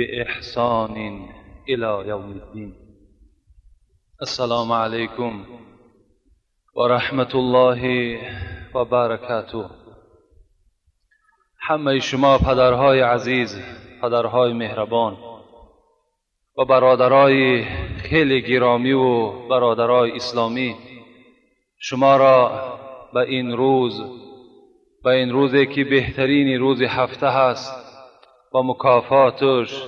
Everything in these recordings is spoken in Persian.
بإحسان إلى يوم الدين. السلام عليكم ورحمة الله وبركاته. همه شما پدرهای عزیز، پدرهای مهربان و برادرای خیلی گرامی و برادرای اسلامی، شما را به این روزی که بهترین روز هفته هست و مکافاتش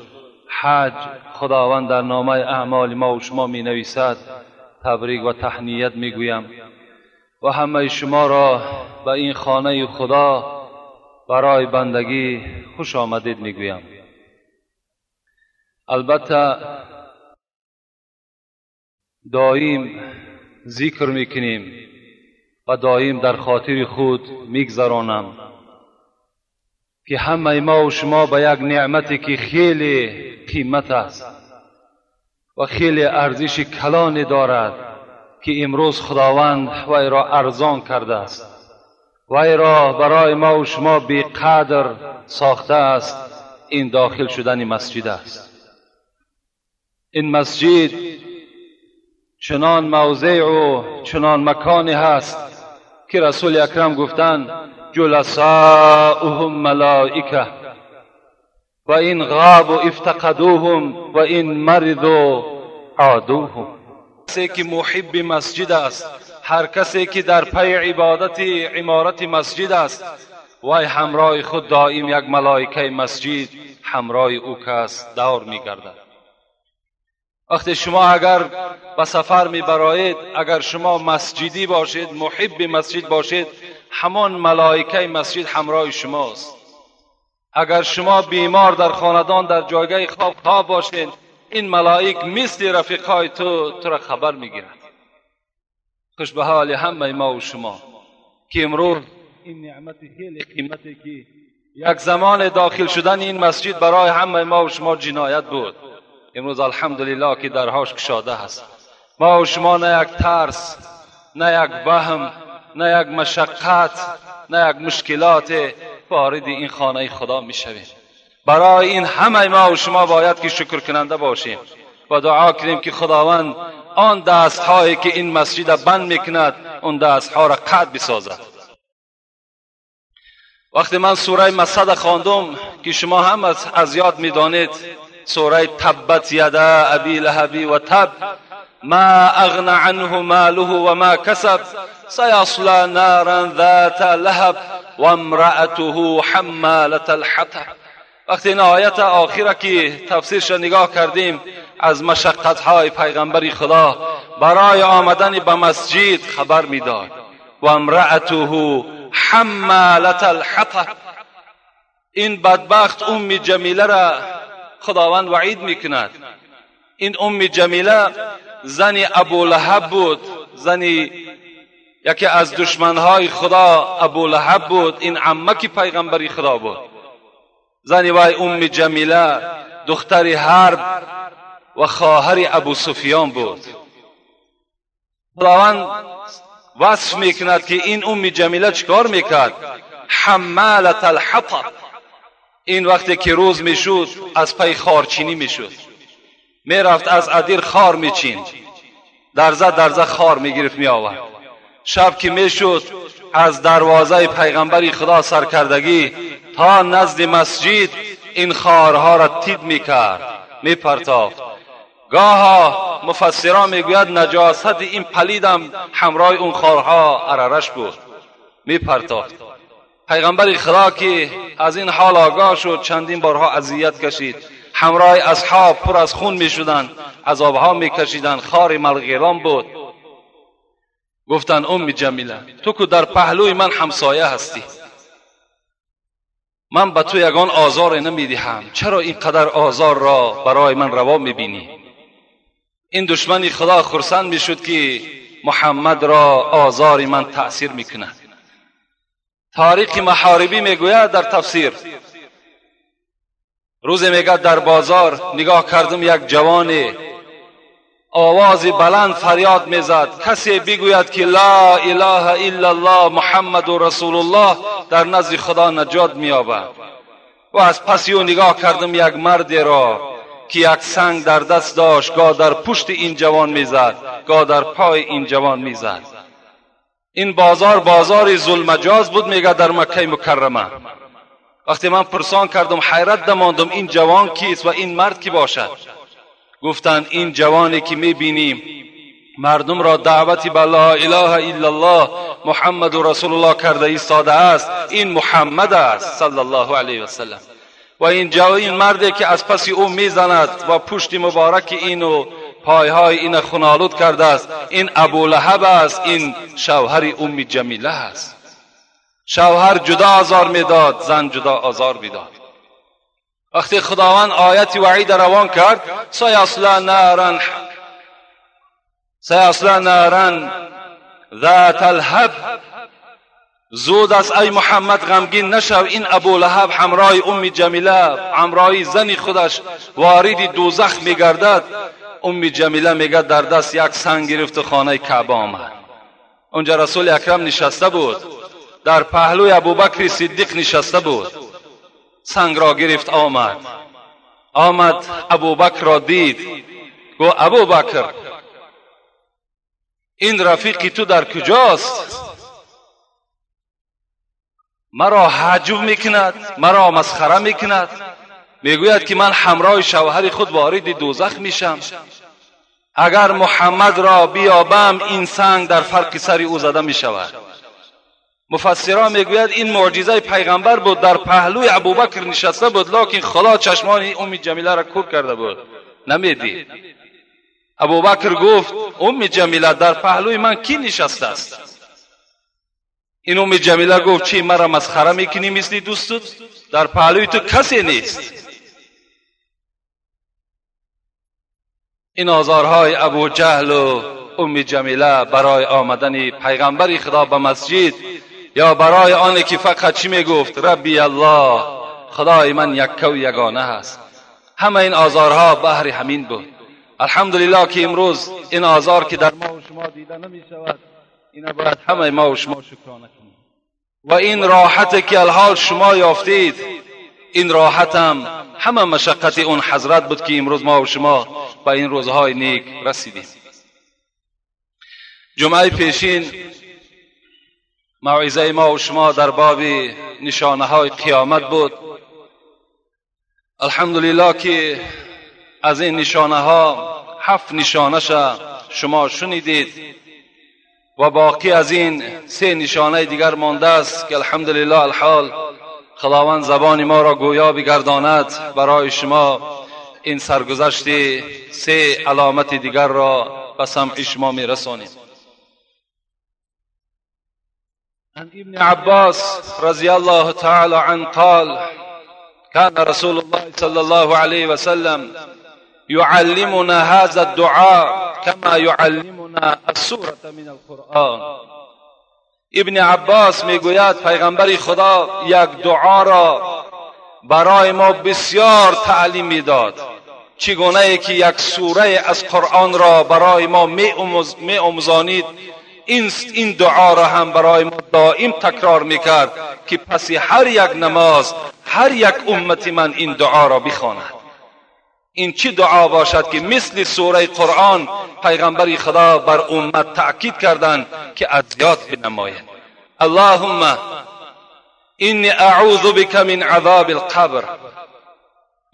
حج خداوند در نامه اعمال ما و شما می نویسد تبریک و تهنیت می گویم و همه شما را به این خانه خدا برای بندگی خوش آمدید می گویم. البته دائم ذکر می کنیم و دائم در خاطر خود می گذرانم که همه ما و شما به یک نعمتی که خیلی قیمت است و خیلی ارزش کلانی دارد که امروز خداوند وی را ارزان کرده است، وی را برای ما و شما بی قدر ساخته است. این داخل شدن مسجد است. این مسجد چنان موضع و چنان مکانی هست که رسول اکرم گفتند جلساؤهم ملائکه و این غاب و افتقدوهم و این مرض و عادوهم. کسی که محب مسجد است، هر کسی که در پی عبادت عمارت مسجد است، وی همراه خود دائم یک ملائکه مسجد همراه او کس دور می گردد. وقتی شما اگر به سفر می برایید، اگر شما مسجدی باشید، محب مسجد باشید، همان ملائکه مسجد همراه شماست. اگر شما بیمار در خاندان در جایگاه خواب باشید، این ملائک مثل رفیقای تو را خبر میگیرند. خوش به حال همه ما و شما که امروز این نعمت خیلی قیمتی که یک زمان داخل شدن این مسجد برای همه ما و شما جنایت بود، امروز الحمدلله که درهاش گشاده است. ما و شما نه یک ترس، نه یک وهم، نه یک مشقت، نه یک مشکلات وارد این خانه خدا می شویم. برای این همه ما و شما باید که شکر کننده باشیم و دعا کنیم که خداوند آن دستهایی که این مسجد بند میکند اون دستها را قطع بسازد. وقتی من سوره مسد خواندم که شما هم از یاد میدانید، سوره تبت یدا ابی لهب و تب ما اغنى عنه ماله و ما کسب سیصلی نارا ذات لهب و امرأته حمالة الحطب. وقتی این آیت آخره که تفسیرش نگاه کردیم، از مشقت‌های پیغمبر خدا برای آمدن به مسجد خبر میداد. و امرأته حمالة الحطب، این بدبخت ام جمیله را خداوند وعید میکند. این ام جمیله زن ابو لهب بود، زنی یکی از دشمنهای خدا ابو لهب بود. این عمه پیغمبر خدا بود. زنی وای ام جمیله دختر حرب و خواهر ابو سفیان بود. خداوند وصف میکند که این ام جمیله چکار میکرد؟ حمالة الحطب. این وقتی که روز میشد از پی خارچینی میشد، میرفت از ادیر خار میچین، درزه خار میگرفت میآورد. شب که میشد از دروازه پیغمبر خدا سرکردگی تا نزد مسجد این خارها را تید میکرد، میپرتافت. گاها مفسران میگوید نجاست این پلیدم همراه اون خارها عررش بود، میپرتافت. پیغمبر خدا که از این حال آگاه شد، چندین بارها اذیت کشید. همراه اصحاب پر از خون میشدند، عذابها میکشیدند. خار ملغیران بود. گفتن ام جمیله تو که در پهلوی من همسایه هستی، من به تو یگان آزار نمیدهم، چرا اینقدر آزار را برای من روا میبینی؟ این دشمن خدا خرسند میشد که محمد را آزار من تأثیر میکند. تاریخ محاربی میگوید در تفسیر، روز میگه در بازار نگاه کردم یک جوان آواز بلند فریاد میزد، کسی بگوید که لا اله الا الله محمد رسول الله در نزد خدا نجات مییابد. و از پس او نگاه کردم یک مرد را که یک سنگ در دست داشت، گاه در پشت این جوان میزد، گاه در پای این جوان میزد. این بازار بازار ظلمجاز بود میگه در مکه مکرمه. وقتی من پرسان کردم حیرت ماندم این جوان کیست و این مرد کی باشد؟ گفتند این جوانی که میبینیم مردم را دعوتی به لا اله الا الله محمد رسول الله کرده ایستاده است، این محمد است صلی الله علیه و سلم. و این مردی که از پس او میزند و پشت مبارک اینو پایهای این خونالود کرده است، این ابو لهب است، این شوهر ام جمیله است. شوهر جدا آزار میداد، زن جدا آزار میداد. وقتی خداوند آیت وعید روان کرد، سیصلا نارا ذات الهب، زود است ای محمد غمگین نشو، این ابو لهب همراه ام جمیله، همراه زن خودش وارد دوزخ میگردد. ام جمیله میگه در دست یک سنگ گرفت و خانه کعبه آمد. اونجا رسول اکرم نشسته بود، در پهلوی ابوبکر صدیق نشسته بود. سنگ را گرفت آمد ابوبکر را دید، گفت ابوبکر این رفیقی تو در کجاست؟ مرا حجب میکند، مرا مسخره میکند، میگوید که من همراه شوهر خود وارد دوزخ میشم. اگر محمد را بیابم این سنگ در فرق سر او زده میشود. مفسران میگوید این معجزه پیغمبر بود، در پهلوی ابوبکر نشسته بود، لکن خدا چشمان ام جمیله را کور کرده بود، نمیدید. ابوبکر گفت ام جمیله در پهلوی من کی نشسته است؟ این ام جمیله گفت چی مرا مسخره میکنی مثل دوستت؟ در پهلوی تو کسی نیست. این آزارهای ابو جهل و ام جمیله برای آمدن پیغمبر خدا به مسجد، یا برای آنی که فقط چی میگفت؟ ربی الله، خدای من یک و یگانه هست. همه این آزارها بهر همین بود. الحمدلله که امروز این آزار که در ما و شما دیده نمی شود، این باید همه ما و شما شکرانه کنیم. و این راحت که الحال شما یافتید، این راحت هم همه مشقت اون حضرت بود که امروز ما و شما به این روزهای نیک رسیدیم. جمعه پیشین موعظه ما و شما در باب نشانه های قیامت بود. الحمدلله که از این نشانه ها 7 نشانه شما شنیدید و باقی از این 3 نشانه دیگر مانده است که الحمدلله الحال خداوند زبان ما را گویا بگرداند برای شما این سرگذشت 3 علامت دیگر را به سمع شما میرسانیم. عن ابن عباس رضی الله تعالی عنه قال كان رسول الله صلى الله عليه وسلم يعلمنا هذا الدعاء كما يعلمنا السورة من القرآن. ابن عباس میگوید پیغمبر خدا یک دعا را برای ما بسیار تعلیم میداد، چگونه ای که یک سوره از قرآن را برای ما می آموزانید، این دعا را هم برای ما دائم تکرار میکرد که پس هر یک نماز هر یک امتی من این دعا را بخواند. این چه دعا باشد که مثل سوره قرآن پیغمبر خدا بر امت تأکید کردند که اذیت بنماید. اللهم اینی اعوذ بک من عذاب القبر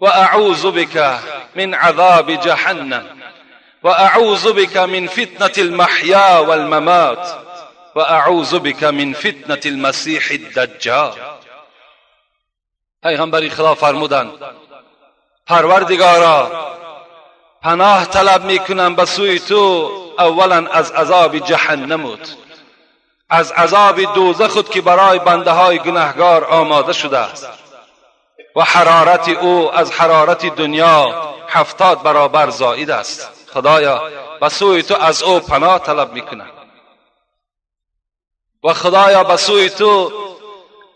و اعوذ بک من عذاب جهنم و اعوذ بک من فتنة المحیا والممات و اعوذ بک من فتنة المسیح الدجال. پیغمبر خدا فرمودند پروردگارا پناه طلب میکنم به سوی تو، اولا از عذاب جهنم، از عذاب دوزخ که برای بنده های گناهگار آماده شده است و حرارت او از حرارت دنیا 70 برابر زائد است. خدایا به سوی تو از او پناه طلب میکنم و خدایا به سوی تو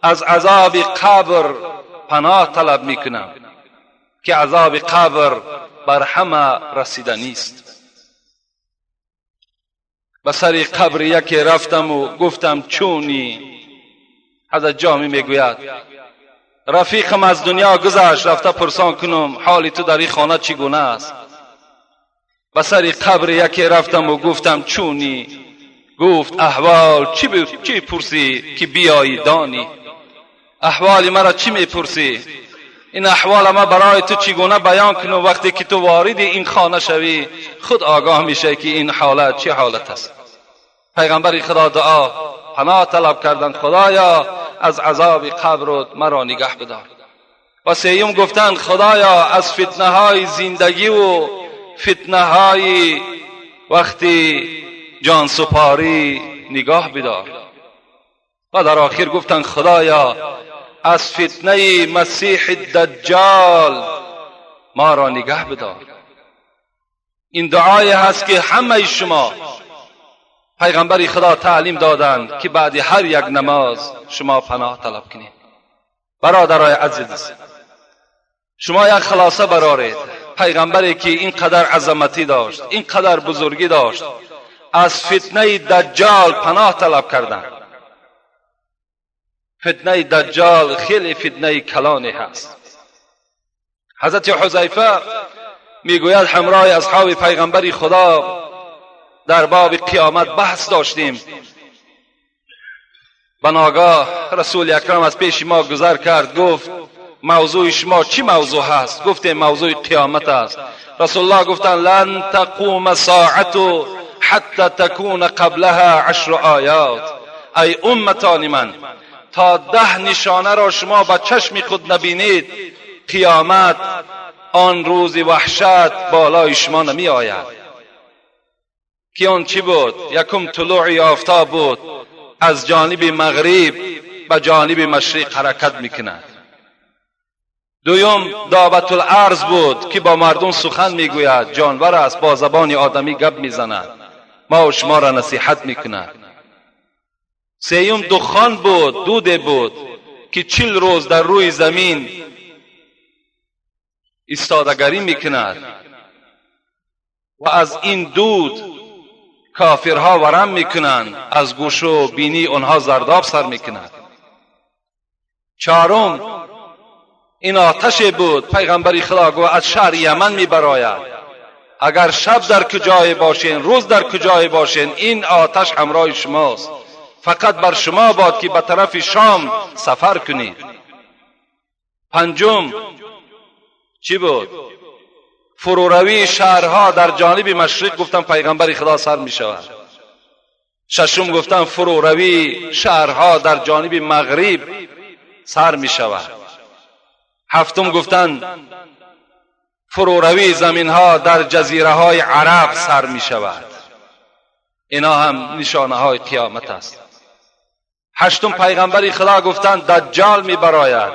از عذاب قبر پناه طلب میکنم که عذاب قبر بر همه رسیدنی است. به سر قبر یکی رفتم و گفتم چونی؟ حضرت جامی میگوید رفیقم از دنیا گذشت، رفته پرسان کنم حالی تو در این خانه چگونه است. به سر قبر یکی رفتم و گفتم چونی؟ گفت احوال چی پرسی که بیایی دانی؟ احوال مرا چی میپرسی؟ این احوال ما برای تو چگونه بیان کنم؟ وقتی که تو وارد این خانه شوی خود آگاه میشه که این حالت چه حالت است. پیغمبر خدا دعا پناه طلب کردن، خدایا از عذاب قبر مرا نگه بدار. و سیوم گفتن خدایا از فتنه های زندگی و فتنه های وقتی جان سپاری نگاه بدار. و در آخر گفتن خدایا از فتنه مسیح دجال ما را نگه بدار. این دعای هست که همه شما پیغمبر خدا تعلیم دادند که بعد هر یک نماز شما پناه طلب کنید. برادرای عزیز، شما یک خلاصه برارید. پیغمبری که اینقدر عظمتی داشت، اینقدر بزرگی داشت، از فتنه دجال پناه طلب کردند. فتنه دجال خیلی فتنه کلانی هست. حضرت حذیفه میگوید همراه اصحاب پیغمبر خدا در باب قیامت بحث داشتیم. بناگاه رسول اکرم از پیش ما گذر کرد، گفت موضوع شما چی موضوع هست؟ گفتیم موضوع قیامت است. رسول الله گفتن لن تقوم ساعت حتی تکون قبلها 10 آیات. ای امتان من، تا 10 نشانه را شما با چشم خود نبینید قیامت آن روز وحشت بالای شما نمی آید. که آن چی بود؟ یکم طلوع آفتاب بود، از جانب مغرب به جانب مشرق حرکت میکند. دوم دابت الارض بود که با مردم سخن میگوید، جانور است، با زبان آدمی گپ میزند، ما و شما را نصیحت میکند. سیوم دخان بود، دوده بود که 40 روز در روی زمین ایستادگی میکند و از این دود کافرها ورم میکنند، از گوش و بینی آنها زرداب سر میکنند. چهارم این آتش بود. پیغمبر خدا گفت از شهر یمن میبراید. اگر شب در کجای باشین، روز در کجای باشین، این آتش همراه شماست. فقط بر شما باد که به طرف شام سفر کنید. پنجم چی بود؟ فروروی شهرها در جانب مشرق گفتن پیغمبر خدا سر می شود. ششم گفتن فروروی شهرها در جانب مغرب سر می شود. هفتم گفتن فروروی زمینها در جزیره های عرب سر می شود. اینا هم نشانه های قیامت است. هشتم پیغمبر خدا گفتن دجال می براید.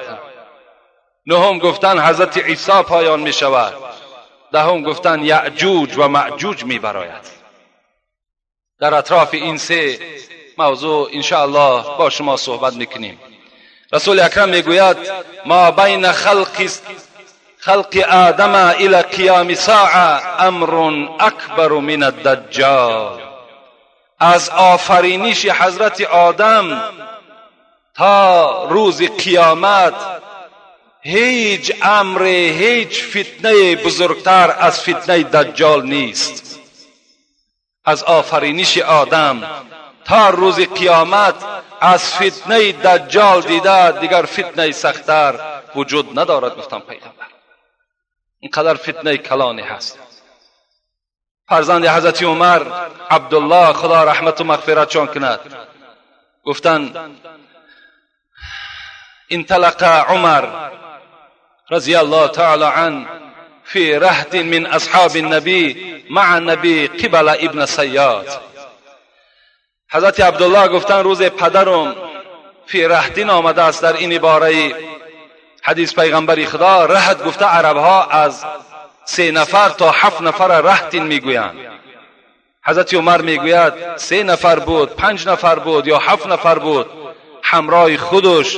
نهم گفتن حضرت عیسی پایان می شود. دهم گفتن یعجوج و معجوج می براید. در اطراف این 3 موضوع انشاءالله با شما صحبت میکنیم. رسول اکرم میگوید ما بین خلق آدم الى قیام ساعه امر اکبر من الدجال. از آفرینش حضرت آدم تا روز قیامت هیچ امر، هیچ فتنه بزرگتر از فتنه دجال نیست. از آفرینش آدم تا روز قیامت از فتنه دجال دیده دیگر فتنه سختر وجود ندارد. گفتم پیغمبر اینقدر فتنه کلانی هست. فرزند حضرت عمر عبدالله خدا رحمت و مغفرت چون کند گفتن انطلق عمر رضی الله تعالی عنه فی رهط من اصحاب النبی مع النبی قبل ابن سیاد. حضرت عبدالله گفتن روز پدرم فی رهطین آمده است. در این عباره حدیث پیغمبری خدا رهط گفته عربها از 3 نفر تا 7 نفر رهطین میگویند. حضرت عمر میگوید 3 نفر بود، 5 نفر بود یا 7 نفر بود، همراه خودش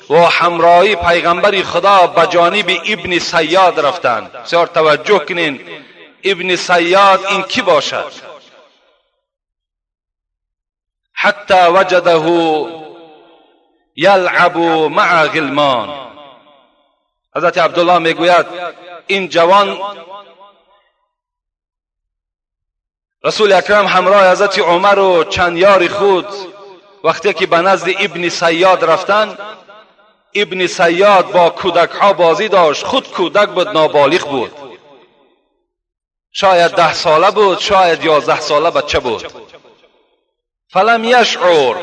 و همراهی پیغمبر خدا به جانب ابن سیاد رفتند. بسیار توجه کنین، ابن سیاد این کی باشد؟ حتی وجده یلعب مع غلمان. حضرت عبدالله میگوید این جوان رسول اکرم همراه حضرت عمر و چند یار خود وقتی که به نزد ابن صیاد رفتن، ابن صیاد با کودک ها بازی داشت، خود کودک بود، نابالغ بود، شاید 10 ساله بود، شاید 11 ساله بچه بود. فلم یشعر،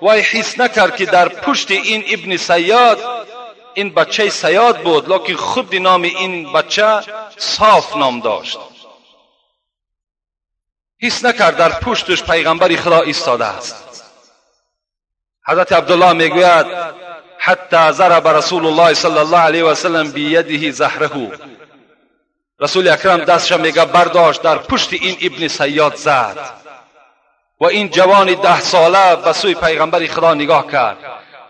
وای حس نکرد که در پشت این ابن صیاد این بچه صیاد بود، لکن خود نام این بچه صاف نام داشت. حس نکرد در پشتش پیغمبر خدا ایستاده است. حضرت عبدالله میگوید حتی ضرب رسول الله صلی الله علیه و سلم بیده زهره، رسول اکرم دستش میگه برداشت در پشت این ابن صیاد زد و این جوان 10 ساله به سوی پیغمبر خدا نگاه کرد.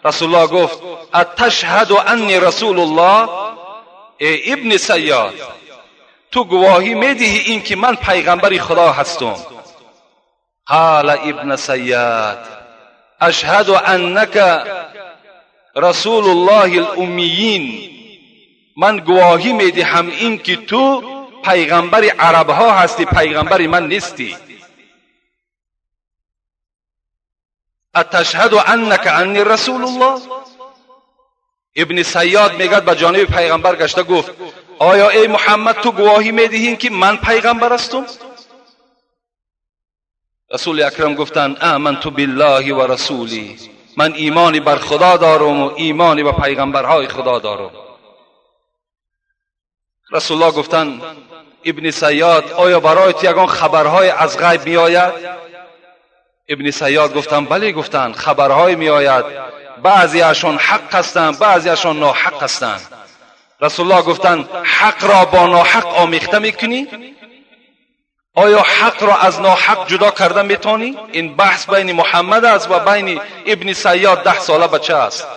رسول الله گفت اتشهد انی رسول الله؟ ای ابن صیاد، تو گواهی میدهی این که من پیغمبر خدا هستم؟ قال ابن صیاد اشهد انک رسول الله الامیین، من گواهی میدهم این که تو پیغمبر عرب ها هستی، پیغمبر من نیستی. اتشهد انک انی رسول الله؟ ابن صیاد میگد به جانب پیغمبر گشته گفت آیا ای محمد تو گواهی میدهی که من پیغمبر هستم؟ رسول اکرم گفتند آمنت بالله و رسولی، من ایمانی بر خدا دارم و ایمانی به پیغمبرهای خدا دارم. رسول الله گفتند ابن صیاد آیا برایت یگان خبرهای از غیب می آید؟ ابن صیاد گفتند بله. گفتند خبرهای می آید، بعضی اشان حق هستند، بعضی اشان ناحق هستند. رسول الله گفتند حق را با ناحق آمیخته میکنی؟ آیا حق را از ناحق جدا کرده میتونی؟ این بحث بین محمد است و بین ابن صیاد 10 ساله بچه است.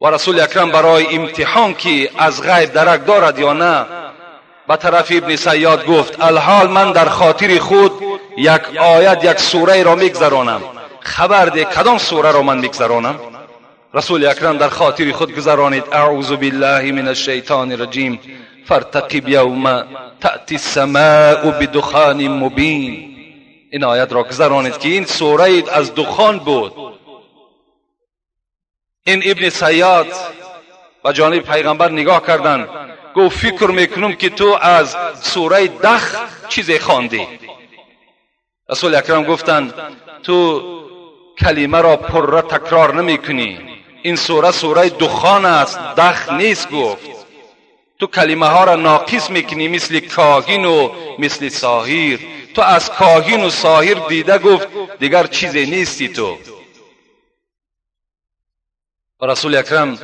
و رسول اکرم برای امتحان که از غیب درک دارد یا نه به طرف ابن صیاد گفت الحال من در خاطر خود یک آیت، یک سوره را میگذرانم، خبر ده کدام سوره را من میگذرانم؟ رسول اکرم در خاطر خود گذرانید اعوذ بالله من الشیطان الرجیم فارتقب یوم تأتی السماء بدخان مبین. این آیت را گذرانید که این سوره از دخان بود. این ابن صیاد و جانب پیغمبر نگاه کردند، گفت فکر میکنم که تو از سوره دخ چیزی خواندی. رسول اکرم گفتند تو کلمه را پره تکرار نمیکنی، این سوره دخان است، دخ نیست. گفت تو کلمه ها را ناقص میکنی، مثل کاهن و مثل ساحر. تو از کاهن و ساحر دیده گفت دیگر چیزی نیستی تو. و رسول اکرم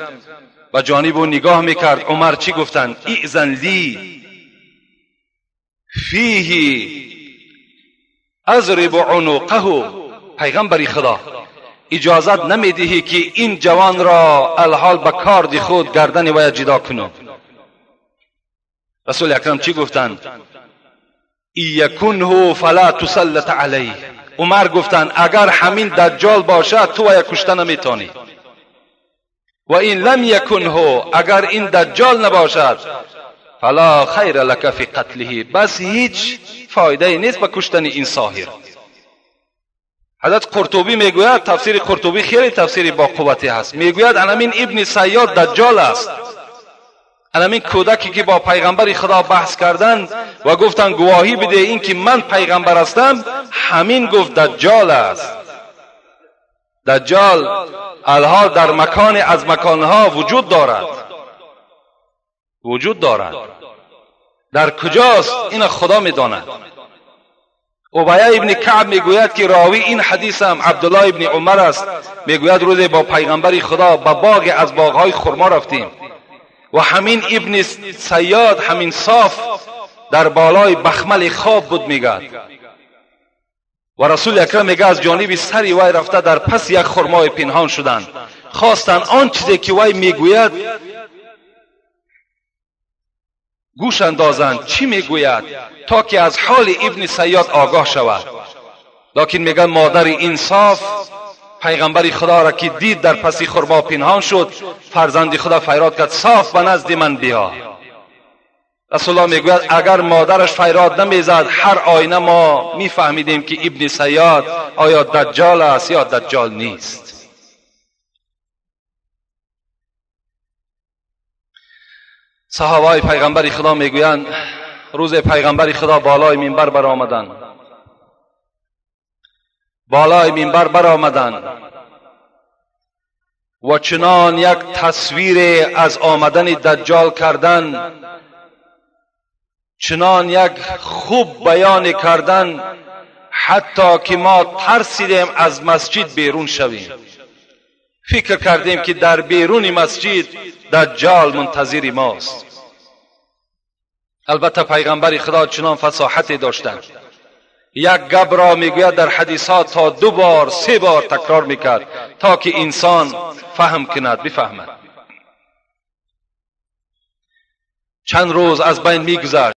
به جانب او نگاه میکرد. عمر چی گفتند؟ ایذن لی فیه اضرب عنقه، پیغمبر خدا اجازت نمیدهی که این جوان را الحال به کارد خود گردن وی جدا کنم. رسول اکرم چی گفتند؟ یکنه فلا تسلط علیه. عمر گفتند اگر همین دجال باشد تو وی کشته نمیتونی، و این لم یکنه، اگر این دجال نباشد فلا خیر لک فی قتله، بس هیچ فایده نیست به کشتن این ساحر. حضرت قرطبی میگوید، تفسیر قرطبی خیلی تفسیر با قوتی هست، میگوید همین ابن صیاد دجال است. همین کودکی که با پیغمبر خدا بحث کردند و گفتند گواهی بده این که من پیغمبر هستم، همین گفت دجال است. دجال الحال در مکان از مکانها وجود دارد. در کجاست این خدا میداند. ابی ابن کعب میگوید که راوی این حدیث هم عبدالله ابن عمر است. میگوید روزی با پیغمبر خدا به باغ از باغهای خرما رفتیم و همین ابن صیاد، همین صاف در بالای بخمل خواب بود میگد و رسول اکرم میگه از جانب سری وی رفته در پس یک خرمای پنهان شدند، خواستند آن چیزی که وی میگوید گوش اندازند چی میگوید تا که از حال ابن صیاد آگاه شود. لکن میگن مادر انصاف پیغمبر خدا را که دید در پس خرما پنهان شد، فرزند خدا فریاد کرد صاف به نزد من بیا. رسول الله میگوید اگر مادرش فریاد نمیزد هر آینه ما میفهمیدیم که ابن سیاد آیا دجال است یا دجال نیست. صحابه پیغمبر خدا میگویند روز پیغمبر خدا بالای منبر برآمدند، بالای منبر برآمدند و چنان یک تصویر از آمدن دجال کردند، چنان یک خوب بیان کردند حتی که ما ترسیدیم از مسجد بیرون شویم. فکر کردیم که در بیرون مسجد دجال منتظر ماست. البته پیغمبر خدا چنان فصاحتی داشتند، یک گپ را میگوید در حدیثات تا 2 بار 3 بار تکرار میکرد تا که انسان فهم کند، بفهمد. چند روز از بین میگذشت.